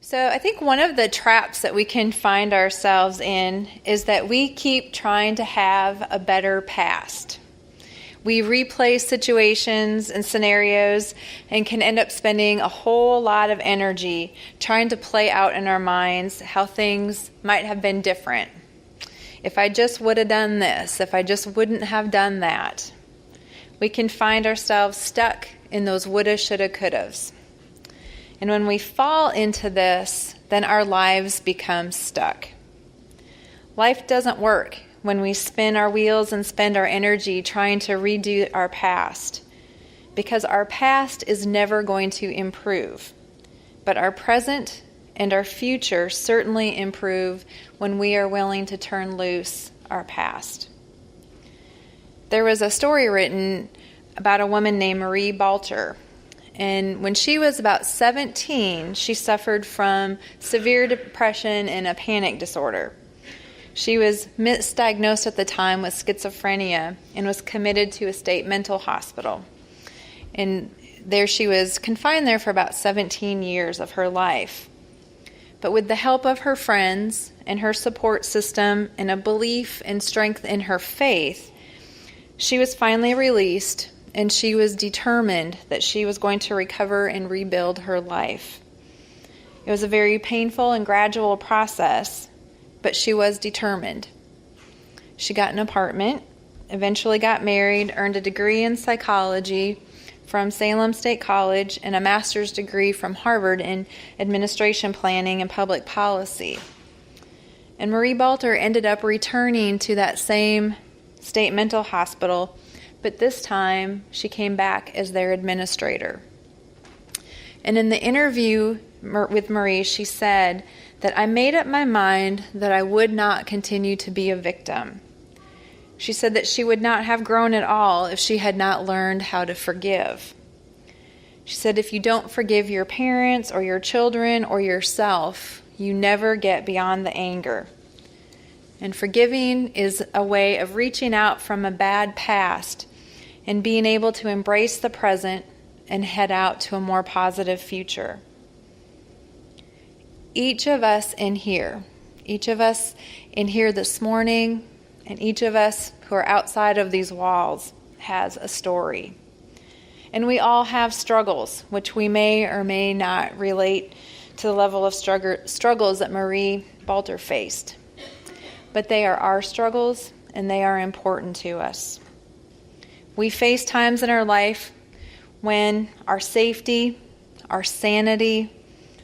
So I think one of the traps that we can find ourselves in is that we keep trying to have a better past. We replay situations and scenarios and can end up spending a whole lot of energy trying to play out in our minds how things might have been different. If I just would have done this, if I just wouldn't have done that. We can find ourselves stuck in those woulda, shoulda, couldas. And when we fall into this, then our lives become stuck. Life doesn't work when we spin our wheels and spend our energy trying to redo our past, because our past is never going to improve. But our present and our future certainly improve when we are willing to turn loose our past. There was a story written about a woman named Marie Balter. And when she was about 17, she suffered from severe depression and a panic disorder. She was misdiagnosed at the time with schizophrenia and was committed to a state mental hospital. And there she was confined there for about 17 years of her life. But with the help of her friends and her support system and a belief and strength in her faith, she was finally released. And she was determined that she was going to recover and rebuild her life. It was a very painful and gradual process, but she was determined. She got an apartment, eventually got married, earned a degree in psychology from Salem State College, and a master's degree from Harvard in administration planning and public policy. And Marie Balter ended up returning to that same state mental hospital, but this time she came back as their administrator. And in the interview with Marie, she said that I made up my mind that I would not continue to be a victim. She said that she would not have grown at all if she had not learned how to forgive. She said if you don't forgive your parents or your children or yourself, you never get beyond the anger. And forgiving is a way of reaching out from a bad past and being able to embrace the present and head out to a more positive future. Each of us in here this morning, and each of us who are outside of these walls has a story. And we all have struggles, which we may or may not relate to the level of struggles that Marie Balter faced. But they are our struggles, and they are important to us. We face times in our life when our safety, our sanity,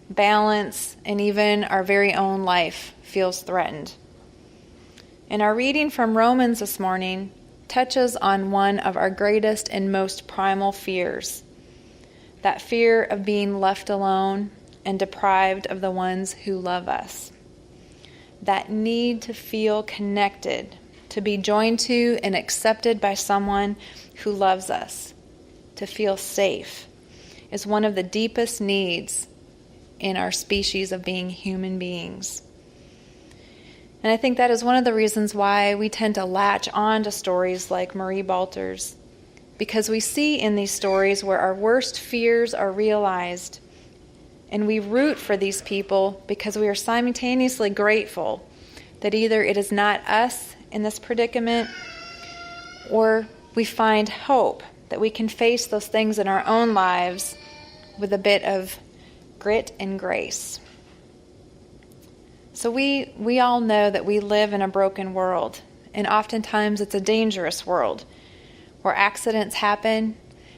balance, and even our very own life feels threatened. And our reading from Romans this morning touches on one of our greatest and most primal fears, that fear of being left alone and deprived of the ones who love us. That need to feel connected, to be joined to and accepted by someone who loves us, to feel safe, is one of the deepest needs in our species of being human beings. And I think that is one of the reasons why we tend to latch on to stories like Marie Balter's, because we see in these stories where our worst fears are realized, and we root for these people because we are simultaneously grateful that either it is not us in this predicament, or we find hope that we can face those things in our own lives with a bit of grit and grace. So we all know that we live in a broken world, and oftentimes it's a dangerous world where accidents happen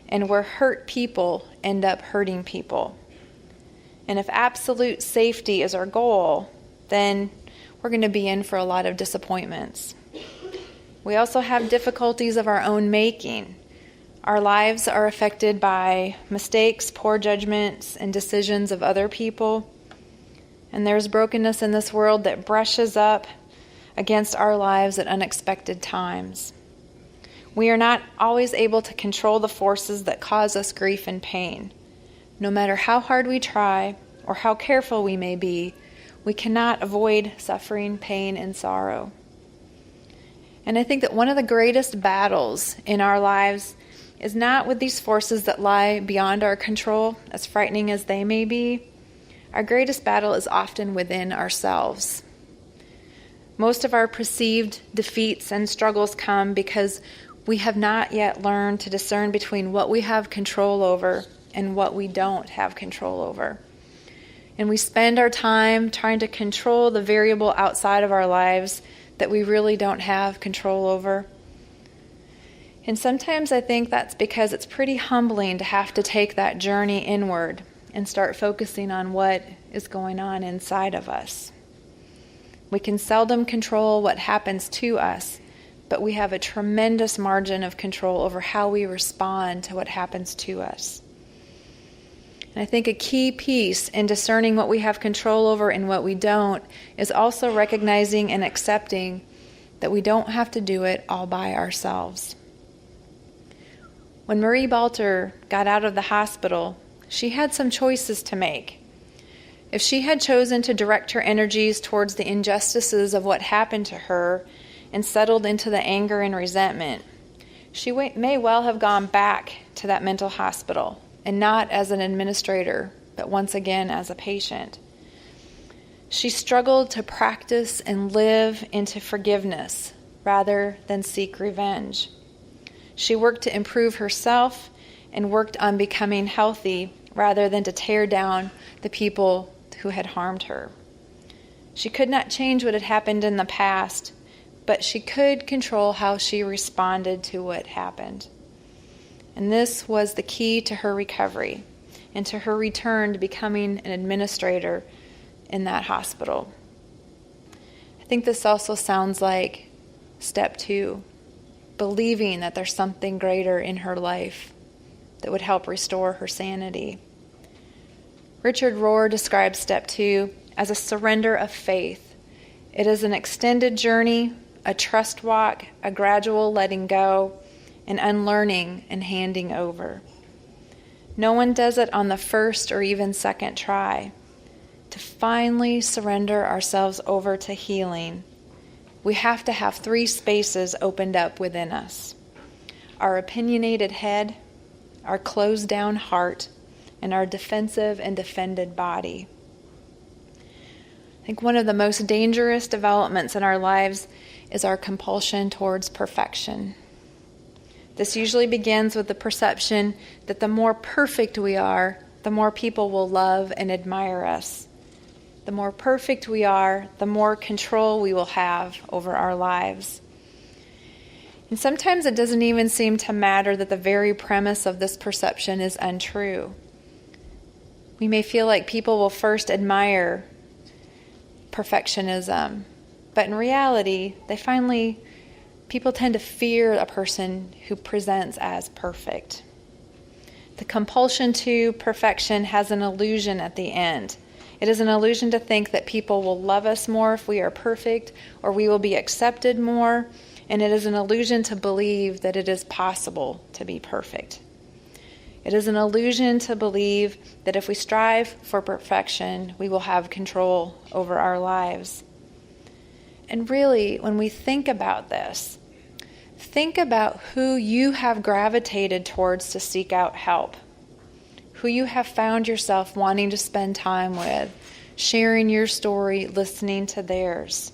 and where hurt people end up hurting people. And if absolute safety is our goal, then we're going to be in for a lot of disappointments. We also have difficulties of our own making. Our lives are affected by mistakes, poor judgments, and decisions of other people. And there's brokenness in this world that brushes up against our lives at unexpected times. We are not always able to control the forces that cause us grief and pain. No matter how hard we try or how careful we may be, we cannot avoid suffering, pain, and sorrow. And I think that one of the greatest battles in our lives is not with these forces that lie beyond our control, as frightening as they may be. Our greatest battle is often within ourselves. Most of our perceived defeats and struggles come because we have not yet learned to discern between what we have control over and what we don't have control over. And we spend our time trying to control the variable outside of our lives that we really don't have control over. And sometimes I think that's because it's pretty humbling to have to take that journey inward and start focusing on what is going on inside of us. We can seldom control what happens to us, but we have a tremendous margin of control over how we respond to what happens to us. And I think a key piece in discerning what we have control over and what we don't is also recognizing and accepting that we don't have to do it all by ourselves. When Marie Balter got out of the hospital, she had some choices to make. If she had chosen to direct her energies towards the injustices of what happened to her and settled into the anger and resentment, she may well have gone back to that mental hospital, and not as an administrator, but once again as a patient. She struggled to practice and live into forgiveness rather than seek revenge. She worked to improve herself and worked on becoming healthy rather than to tear down the people who had harmed her. She could not change what had happened in the past, but she could control how she responded to what happened. And this was the key to her recovery and to her return to becoming an administrator in that hospital. I think this also sounds like step 2, believing that there's something greater in her life that would help restore her sanity. Richard Rohr describes step 2 as a surrender of faith. It is an extended journey, a trust walk, a gradual letting go, an unlearning and handing over. No one does it on the first or even second try. To finally surrender ourselves over to healing, we have to have 3 spaces opened up within us: our opinionated head, our closed down heart, and our defensive and defended body. I think one of the most dangerous developments in our lives is our compulsion towards perfection. This usually begins with the perception that the more perfect we are, the more people will love and admire us. The more perfect we are, the more control we will have over our lives. And sometimes it doesn't even seem to matter that the very premise of this perception is untrue. We may feel like people will first admire perfectionism, but in reality, people tend to fear a person who presents as perfect. The compulsion to perfection has an illusion at the end. It is an illusion to think that people will love us more if we are perfect, or we will be accepted more, and it is an illusion to believe that it is possible to be perfect. It is an illusion to believe that if we strive for perfection, we will have control over our lives. And really, when we think about this, think about who you have gravitated towards to seek out help, who you have found yourself wanting to spend time with, sharing your story, listening to theirs.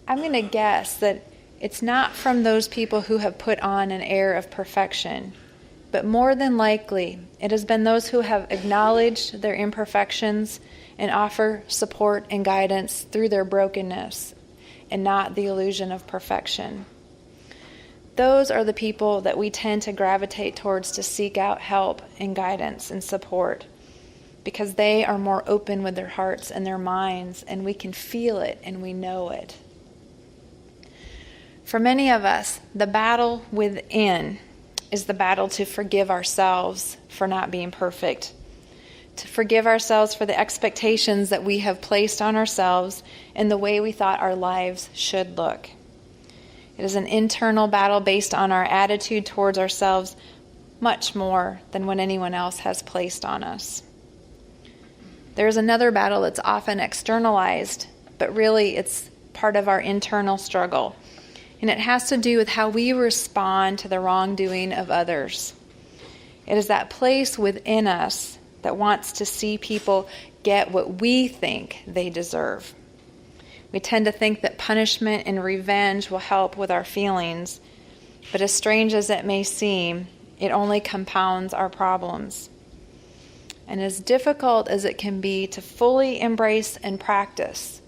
I'm going to guess that it's not from those people who have put on an air of perfection, but more than likely, it has been those who have acknowledged their imperfections and offer support and guidance through their brokenness and not the illusion of perfection. Those are the people that we tend to gravitate towards to seek out help and guidance and support, because they are more open with their hearts and their minds, and we can feel it and we know it. For many of us, the battle within is the battle to forgive ourselves for not being perfect, to forgive ourselves for the expectations that we have placed on ourselves and the way we thought our lives should look. It is an internal battle based on our attitude towards ourselves much more than what anyone else has placed on us. There's another battle that's often externalized, but really it's part of our internal struggle. And it has to do with how we respond to the wrongdoing of others. It is that place within us that wants to see people get what we think they deserve. We tend to think that punishment and revenge will help with our feelings, but as strange as it may seem, it only compounds our problems. And as difficult as it can be to fully embrace and practice,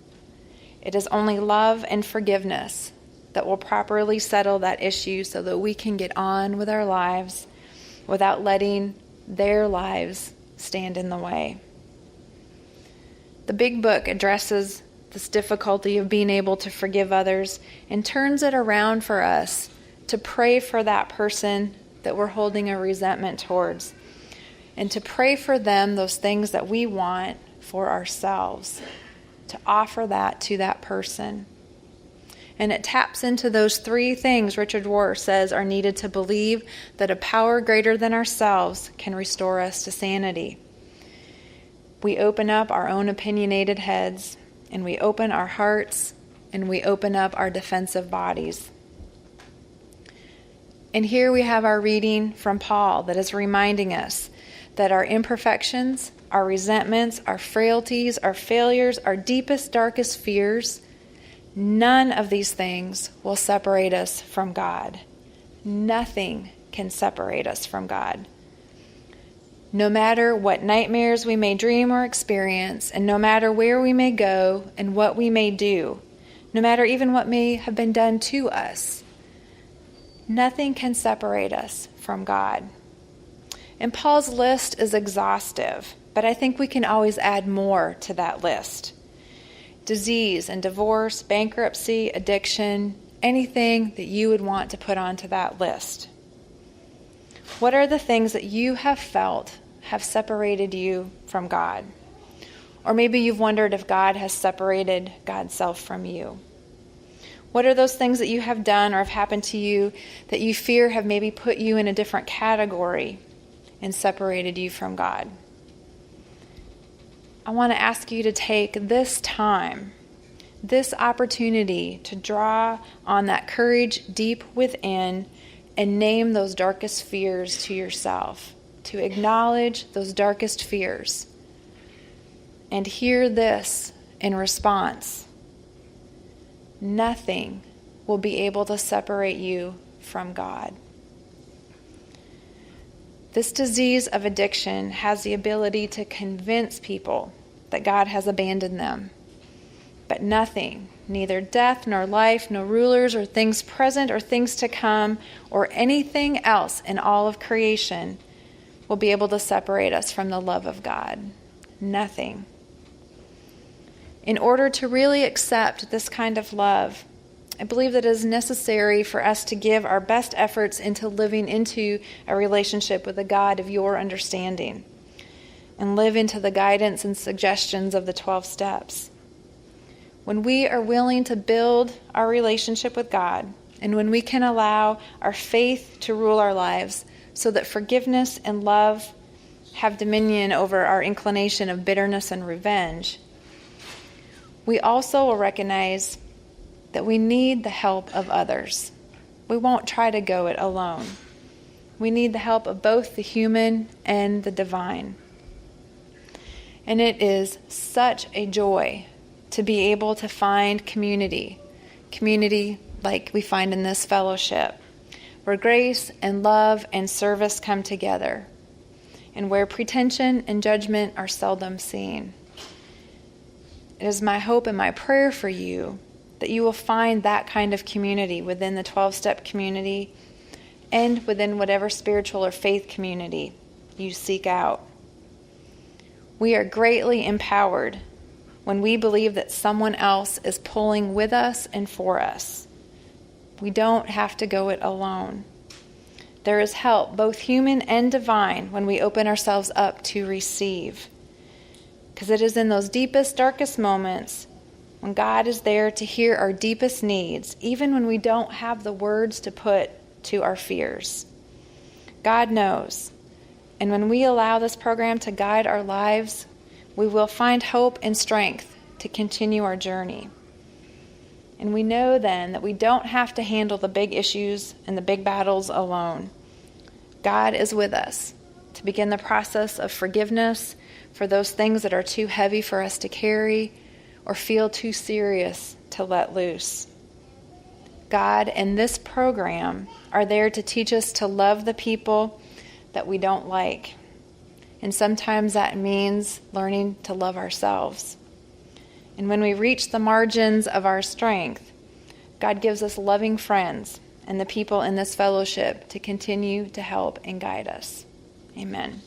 it is only love and forgiveness that will properly settle that issue so that we can get on with our lives without letting their lives stand in the way. The big book addresses this difficulty of being able to forgive others and turns it around for us to pray for that person that we're holding a resentment towards, and to pray for them those things that we want for ourselves, to offer that to that person. And it taps into those three things Richard Rohr says are needed to believe that a power greater than ourselves can restore us to sanity. We open up our own opinionated heads, and we open our hearts, and we open up our defensive bodies. And here we have our reading from Paul that is reminding us that our imperfections, our resentments, our frailties, our failures, our deepest, darkest fears, none of these things will separate us from God. Nothing can separate us from God. No matter what nightmares we may dream or experience, and no matter where we may go and what we may do, no matter even what may have been done to us, nothing can separate us from God. And Paul's list is exhaustive, but I think we can always add more to that list. Disease and divorce, bankruptcy, addiction, anything that you would want to put onto that list. What are the things that you have felt have separated you from God? Or maybe you've wondered if God has separated God's self from you. What are those things that you have done or have happened to you that you fear have maybe put you in a different category and separated you from God? I want to ask you to take this time, this opportunity to draw on that courage deep within and name those darkest fears to yourself, to acknowledge those darkest fears, and hear this in response. Nothing will be able to separate you from God. This disease of addiction has the ability to convince people that God has abandoned them. But nothing, neither death nor life, no rulers or things present or things to come, or anything else in all of creation will be able to separate us from the love of God. Nothing. In order to really accept this kind of love, I believe that it is necessary for us to give our best efforts into living into a relationship with the God of your understanding and live into the guidance and suggestions of the 12 steps. When we are willing to build our relationship with God, and when we can allow our faith to rule our lives so that forgiveness and love have dominion over our inclination of bitterness and revenge, we also will recognize that we need the help of others. We won't try to go it alone. We need the help of both the human and the divine. And it is such a joy to be able to find community like we find in this fellowship, where grace and love and service come together, and where pretension and judgment are seldom seen. It is my hope and my prayer for you that you will find that kind of community within the 12-step community and within whatever spiritual or faith community you seek out. We are greatly empowered when we believe that someone else is pulling with us and for us. We don't have to go it alone. There is help, both human and divine, when we open ourselves up to receive. Because it is in those deepest, darkest moments when God is there to hear our deepest needs, even when we don't have the words to put to our fears. God knows. And when we allow this program to guide our lives, we will find hope and strength to continue our journey. And we know then that we don't have to handle the big issues and the big battles alone. God is with us to begin the process of forgiveness for those things that are too heavy for us to carry or feel too serious to let loose. God and this program are there to teach us to love the people that we don't like. And sometimes that means learning to love ourselves. And when we reach the margins of our strength, God gives us loving friends and the people in this fellowship to continue to help and guide us. Amen.